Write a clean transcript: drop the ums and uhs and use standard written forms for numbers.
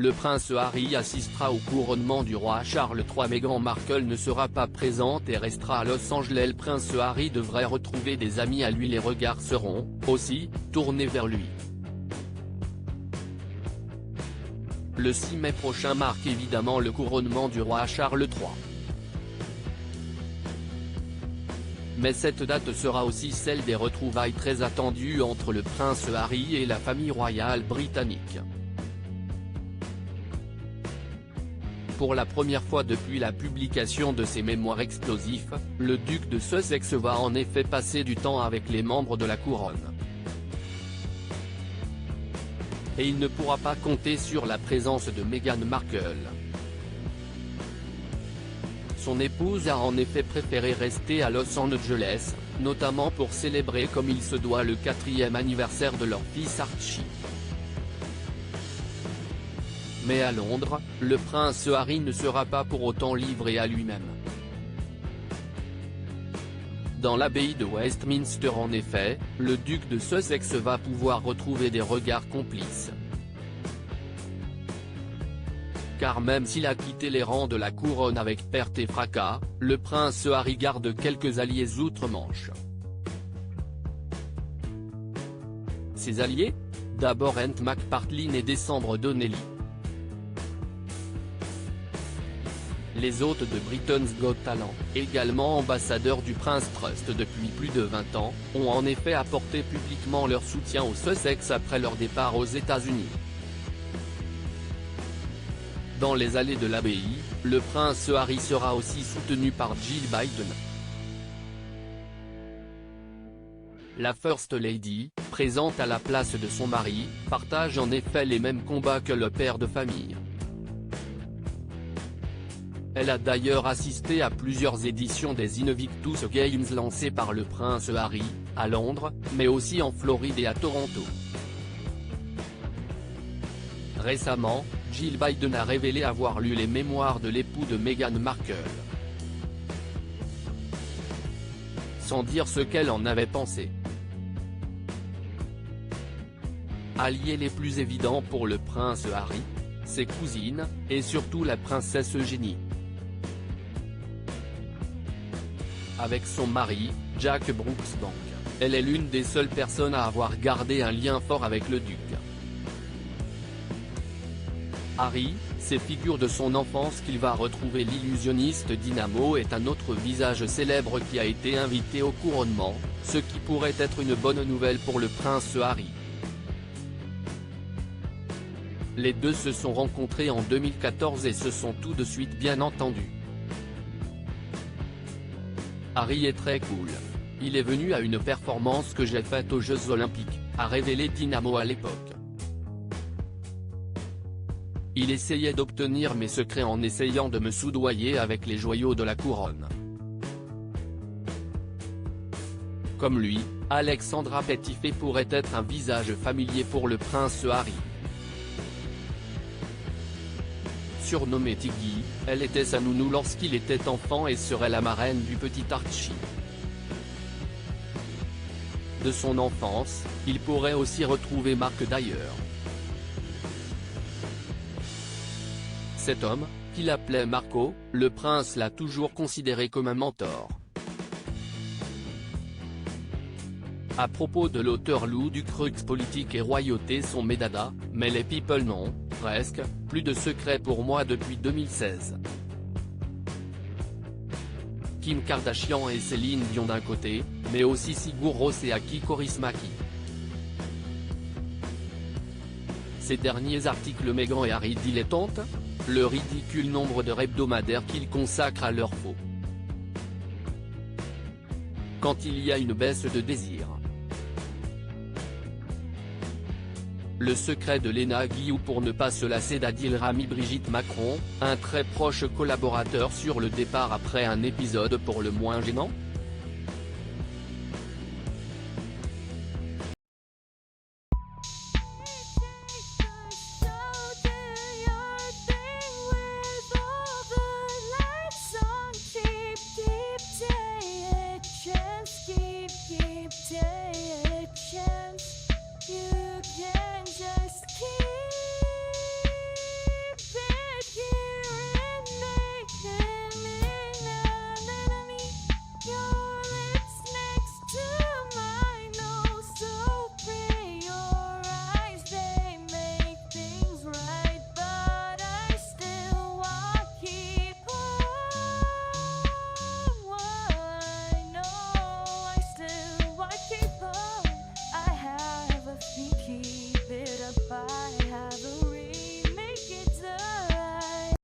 le prince Harry assistera au couronnement du roi Charles III. Meghan Markle ne sera pas présente et restera à Los Angeles. Le prince Harry devrait retrouver des amis à lui. Les regards seront, aussi, tournés vers lui. Le 6 mai prochain marque évidemment le couronnement du roi Charles III. Mais cette date sera aussi celle des retrouvailles très attendues entre le prince Harry et la famille royale britannique. Pour la première fois depuis la publication de ses mémoires explosifs, le duc de Sussex va en effet passer du temps avec les membres de la couronne. Et il ne pourra pas compter sur la présence de Meghan Markle. Son épouse a en effet préféré rester à Los Angeles, notamment pour célébrer comme il se doit le 4e anniversaire de leur fils Archie. Mais à Londres, le prince Harry ne sera pas pour autant livré à lui-même. Dans l'abbaye de Westminster en effet, le duc de Sussex va pouvoir retrouver des regards complices. Car même s'il a quitté les rangs de la couronne avec perte et fracas, le prince Harry garde quelques alliés outre-Manche. Ses alliés ? D'abord Ant McPartlin et décembre Donnelly. Les hôtes de Britain's Got Talent, également ambassadeurs du Prince Trust depuis plus de 20 ans, ont en effet apporté publiquement leur soutien aux Sussex après leur départ aux États-Unis. Dans les allées de l'abbaye, le prince Harry sera aussi soutenu par Jill Biden. La First Lady, présente à la place de son mari, partage en effet les mêmes combats que le père de famille. Elle a d'ailleurs assisté à plusieurs éditions des Invictus Games lancées par le prince Harry, à Londres, mais aussi en Floride et à Toronto. Récemment, Jill Biden a révélé avoir lu les mémoires de l'époux de Meghan Markle. Sans dire ce qu'elle en avait pensé. Alliés les plus évidents pour le prince Harry, ses cousines, et surtout la princesse Eugénie. Avec son mari, Jack Brooksbank, elle est l'une des seules personnes à avoir gardé un lien fort avec le duc. Harry, ces figures de son enfance qu'il va retrouver. L'illusionniste Dynamo est un autre visage célèbre qui a été invité au couronnement, ce qui pourrait être une bonne nouvelle pour le prince Harry. Les deux se sont rencontrés en 2014 et se sont tout de suite bien entendus. Harry est très cool. Il est venu à une performance que j'ai faite aux Jeux Olympiques, a révélé Dynamo à l'époque. Il essayait d'obtenir mes secrets en essayant de me soudoyer avec les joyaux de la couronne. Comme lui, Alexandra Petitfait pourrait être un visage familier pour le prince Harry. Surnommée Tiggy, elle était sa nounou lorsqu'il était enfant et serait la marraine du petit Archie. De son enfance, il pourrait aussi retrouver Mark d'ailleurs. Cet homme, qu'il appelait Marco, le prince l'a toujours considéré comme un mentor. À propos de l'auteur Lou du Crux politique et royauté sont mes dadas, mais les people non, presque, plus de secrets pour moi depuis 2016. Kim Kardashian et Céline Dion d'un côté, mais aussi Sigur Rós et Aki Kaurismäki. Ces derniers articles Meghan et Harry dilettantes, le ridicule nombre d'heures hebdomadaires qu'ils consacrent à leur faux. Quand il y a une baisse de désir. Le secret de Léna Guillou pour ne pas se lasser d'Adil Rami. Brigitte Macron, un très proche collaborateur sur le départ après un épisode pour le moins gênant.